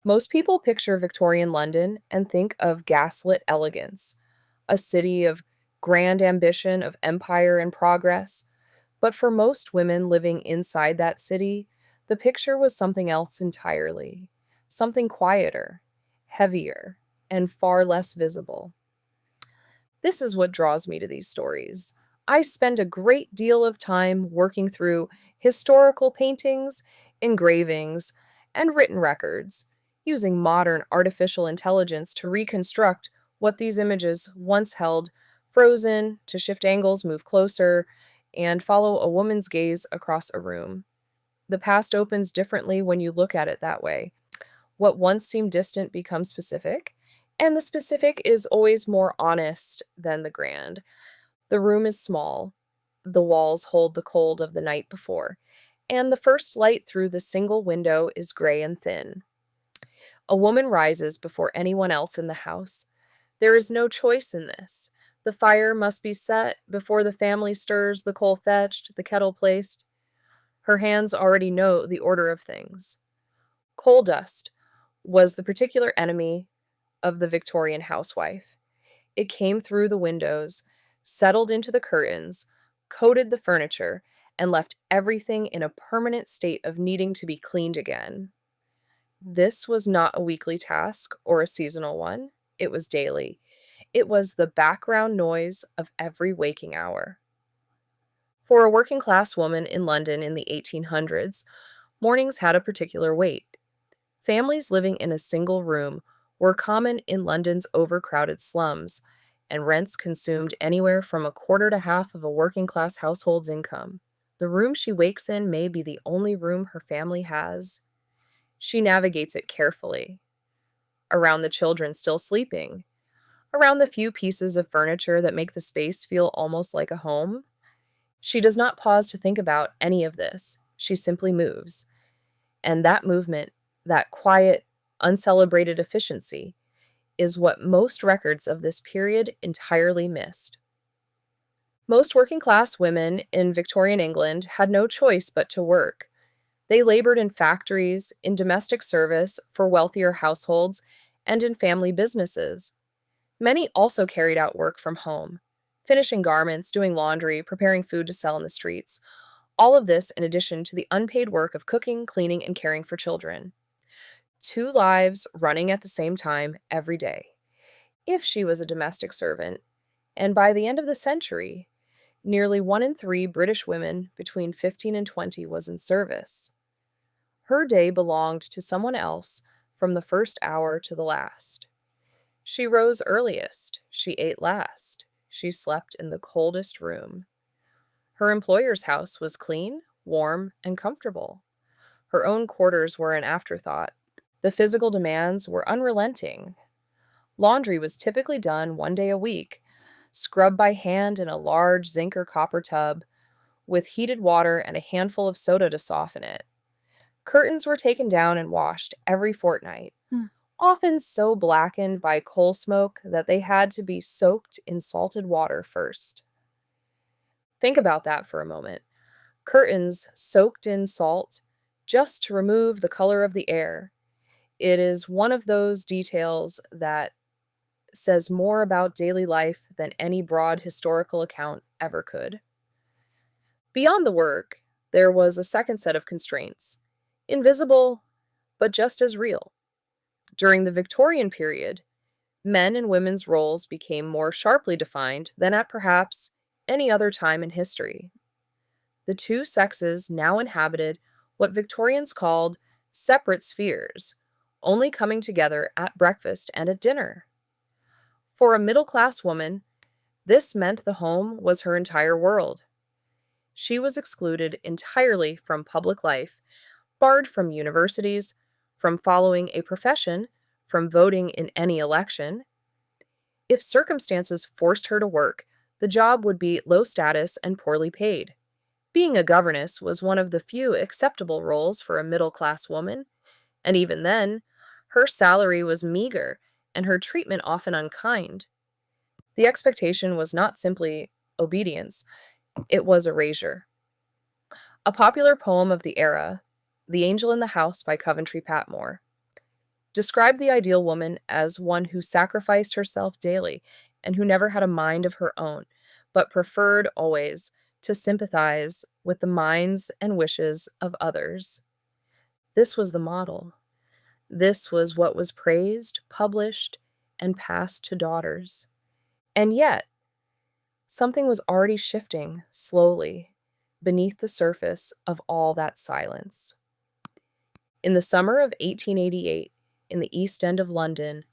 Most people picture Victorian London and think of gaslit elegance, a city of grand ambition, of empire and progress. But for most women living inside that city, the picture was something else entirely, something quieter, heavier, and far less visible. This is what draws me to these stories. I spend a great deal of time working through historical paintings, engravings, and written records, using modern artificial intelligence to reconstruct what these images once held, frozen, to shift angles, move closer, and follow a woman's gaze across a room. The past opens differently when you look at it that way. What once seemed distant becomes specific, and the specific is always more honest than the grand. The room is small, the walls hold the cold of the night before, and the first light through the single window is gray and thin. A woman rises before anyone else in the house. There is no choice in this. The fire must be set before the family stirs, the coal fetched, the kettle placed. Her hands already know the order of things. Coal dust was the particular enemy of the Victorian housewife. It came through the windows, settled into the curtains, coated the furniture, and left everything in a permanent state of needing to be cleaned again. This was not a weekly task or a seasonal one, it was daily. It was the background noise of every waking hour. For a working class woman in London in the 1800s, mornings had a particular weight. Families living in a single room were common in London's overcrowded slums, and rents consumed anywhere from a quarter to half of a working class household's income. The room she wakes in may be the only room her family has. She navigates it carefully. Around the children still sleeping, around the few pieces of furniture that make the space feel almost like a home. She does not pause to think about any of this. She simply moves. And that movement, that quiet, uncelebrated efficiency, is what most records of this period entirely missed. Most working class women in Victorian England had no choice but to work. They labored in factories, in domestic service for wealthier households, and in family businesses. Many also carried out work from home, finishing garments, doing laundry, preparing food to sell in the streets. All of this in addition to the unpaid work of cooking, cleaning, and caring for children. Two lives running at the same time every day, if she was a domestic servant, and by the end of the century, nearly 1 in 3 British women between 15 and 20 was in service. Her day belonged to someone else from the first hour to the last. She rose earliest, she ate last, she slept in the coldest room. Her employer's house was clean, warm, and comfortable. Her own quarters were an afterthought. The physical demands were unrelenting. Laundry was typically done 1 day a week, scrubbed by hand in a large zinc or copper tub, with heated water and a handful of soda to soften it. Curtains were taken down and washed every fortnight, often so blackened by coal smoke that they had to be soaked in salted water first. Think about that for a moment. Curtains soaked in salt just to remove the color of the air. It is one of those details that says more about daily life than any broad historical account ever could. Beyond the work, there was a second set of constraints, invisible, but just as real. During the Victorian period, men and women's roles became more sharply defined than at perhaps any other time in history. The two sexes now inhabited what Victorians called separate spheres, only coming together at breakfast and at dinner. For a middle class woman, this meant the home was her entire world. She was excluded entirely from public life, barred from universities, from following a profession, from voting in any election. If circumstances forced her to work, the job would be low status and poorly paid. Being a governess was one of the few acceptable roles for a middle class woman, and even then, her salary was meager and her treatment often unkind. The expectation was not simply obedience, it was erasure. A popular poem of the era, The Angel in the House by Coventry Patmore. described the ideal woman as one who sacrificed herself daily and who never had a mind of her own, but preferred always to sympathize with the minds and wishes of others. This was the model. This was what was praised, published, and passed to daughters. And yet, something was already shifting slowly beneath the surface of all that silence. In the summer of 1888, in the East End of London,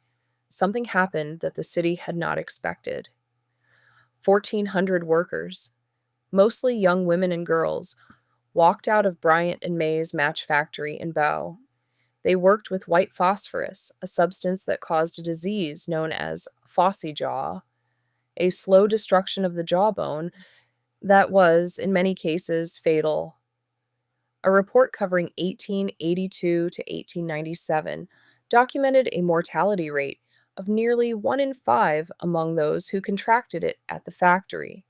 something happened that the city had not expected. 1,400 workers, mostly young women and girls, walked out of Bryant and May's match factory in Bow. They worked with white phosphorus, a substance that caused a disease known as phossy jaw, a slow destruction of the jawbone that was, in many cases, fatal. A report covering 1882 to 1897 documented a mortality rate of nearly 1 in 5 among those who contracted it at the factory.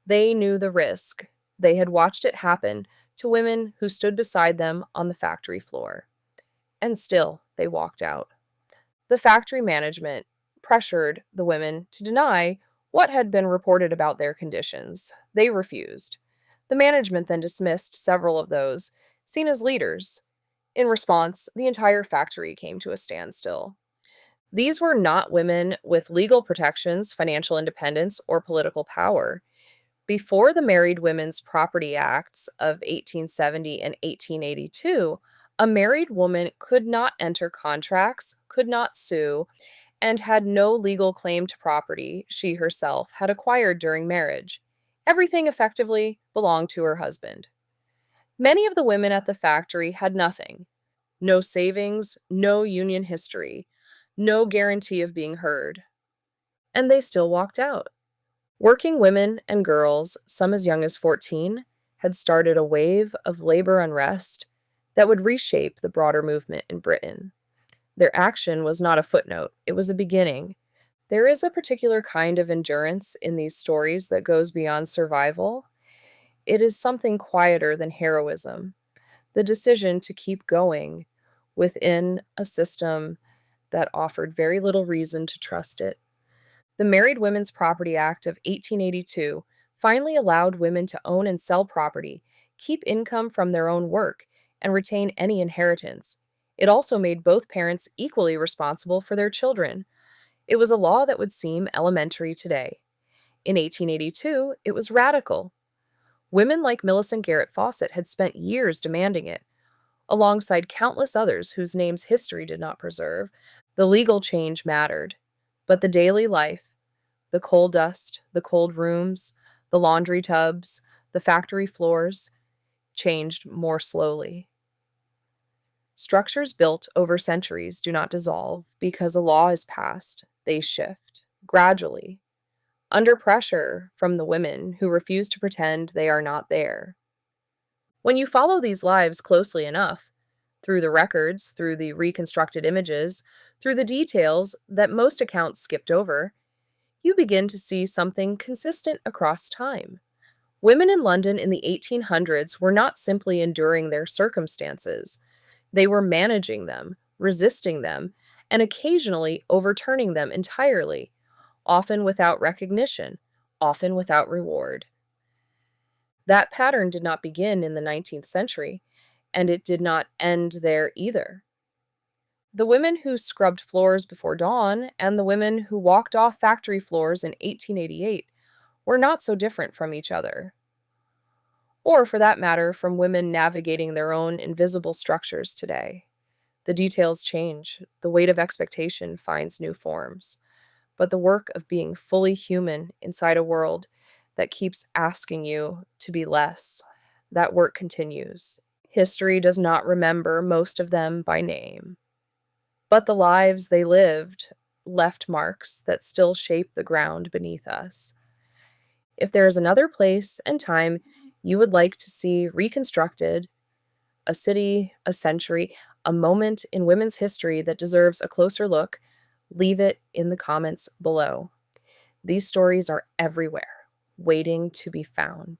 They knew the risk. They had watched it happen to women who stood beside them on the factory floor. And still, they walked out. The factory management pressured the women to deny what had been reported about their conditions. They refused. The management then dismissed several of those seen as leaders. In response, the entire factory came to a standstill. These were not women with legal protections, financial independence, or political power. Before the Married Women's Property Acts of 1870 and 1882, a married woman could not enter contracts, could not sue, and had no legal claim to property she herself had acquired during marriage. Everything effectively belonged to her husband. Many of the women at the factory had nothing: no savings, no union history, no guarantee of being heard. And they still walked out. Working women and girls, some as young as 14, had started a wave of labor unrest that would reshape the broader movement in Britain. Their action was not a footnote, it was a beginning. There is a particular kind of endurance in these stories that goes beyond survival. It is something quieter than heroism, the decision to keep going within a system that offered very little reason to trust it. The Married Women's Property Act of 1882 finally allowed women to own and sell property, keep income from their own work, and retain any inheritance. It also made both parents equally responsible for their children. It was a law that would seem elementary today. In 1882, it was radical. Women like Millicent Garrett Fawcett had spent years demanding it, alongside countless others whose names history did not preserve. The legal change mattered, but the daily life, the coal dust, the cold rooms, the laundry tubs, the factory floors, changed more slowly. Structures built over centuries do not dissolve because a law is passed. They shift, gradually, under pressure from the women who refuse to pretend they are not there. When you follow these lives closely enough, through the records, through the reconstructed images, through the details that most accounts skipped over, you begin to see something consistent across time. Women in London in the 1800s were not simply enduring their circumstances. They were managing them, resisting them, and occasionally overturning them entirely, often without recognition, often without reward. That pattern did not begin in the 19th century, and it did not end there either. The women who scrubbed floors before dawn and the women who walked off factory floors in 1888 were not so different from each other. Or, for that matter, from women navigating their own invisible structures today. The details change, the weight of expectation finds new forms, but the work of being fully human inside a world that keeps asking you to be less, that work continues. History does not remember most of them by name, but the lives they lived left marks that still shape the ground beneath us. If there is another place and time you would like to see reconstructed, a city, a century, a moment in women's history that deserves a closer look, leave it in the comments below. These stories are everywhere, waiting to be found.